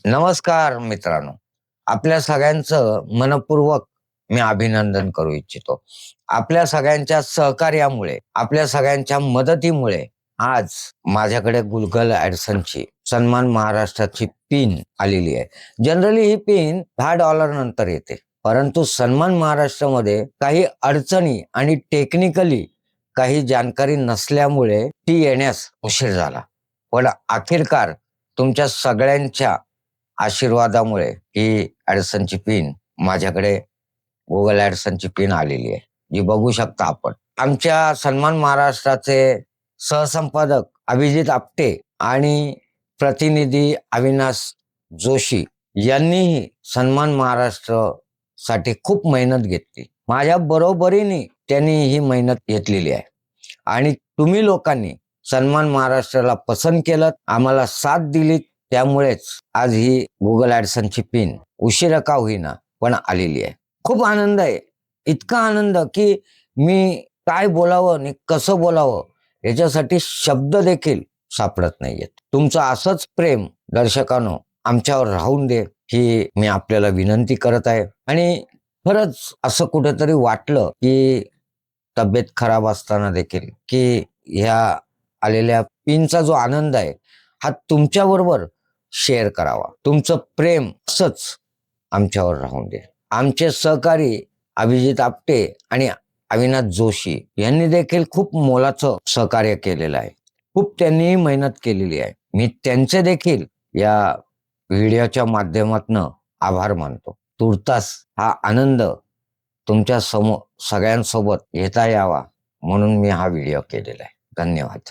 नमस्कार मित्रांनो. आपल्या सगळ्यांचं मनपूर्वक मी अभिनंदन करू इच्छितो. आपल्या सगळ्यांच्या सहकार्यामुळे, आपल्या सगळ्यांच्या मदतीमुळे आज माझ्याकडे Google AdSenseची सन्मान महाराष्ट्राची पिन आलेली आहे. जनरली ही पिन $10 नंतर येते. परंतु सन्मान महाराष्ट्रामध्ये काही अडचणी आणि टेक्निकली काही जानकारी नसल्यामुळे ती येण्यास उशीर झाला. पण अखेरकार तुमच्या सगळ्यांच्या आशीर्वादामुळे ही ॲडसनची पिन माझ्याकडे Google ॲडसनची पिन आलेली आहे. जी बघू शकता आपण. आमच्या सन्मान महाराष्ट्राचे सहसंपादक अभिजित आपटे आणि प्रतिनिधी अविनाश जोशी यांनीही सन्मान महाराष्ट्रासाठी खूप मेहनत घेतली. माझ्या बरोबरीने त्यांनी ही मेहनत घेतलेली आहे आणि तुम्ही लोकांनी सन्मान महाराष्ट्राला पसंत केलं, आम्हाला साथ दिली. त्यामुळेच आज ही Google ॲडसनची पिन उशिरा का होईना पण आलेली आहे. खूप आनंद आहे. इतका आनंद की मी काय बोलावं आणि कसं बोलावं याच्यासाठी शब्द देखील सापडत नाहीयेत. तुमचं असंच प्रेम दर्शकांनो आमच्यावर राहून दे ही मी आपल्याला विनंती करत आहे. आणि खरंच असं कुठेतरी वाटलं की तब्येत खराब असताना देखील की ह्या आलेल्या पिनचा जो आनंद आहे हा तुमच्याबरोबर शेअर करावा. तुमचं प्रेम असंच आमच्यावर राहून दे. आमचे सहकारी अभिजित आपटे आणि अविनाश जोशी यांनी देखील खूप मोलाचं सहकार्य केलेलं आहे. खूप त्यांनी मेहनत केलेली आहे. मी त्यांचे देखील या व्हिडिओच्या माध्यमातून आभार मानतो. तुर्तास हा आनंद तुमच्या समोर सगळ्यांसोबत घेता यावा म्हणून मी हा व्हिडिओ केलेला आहे. धन्यवाद.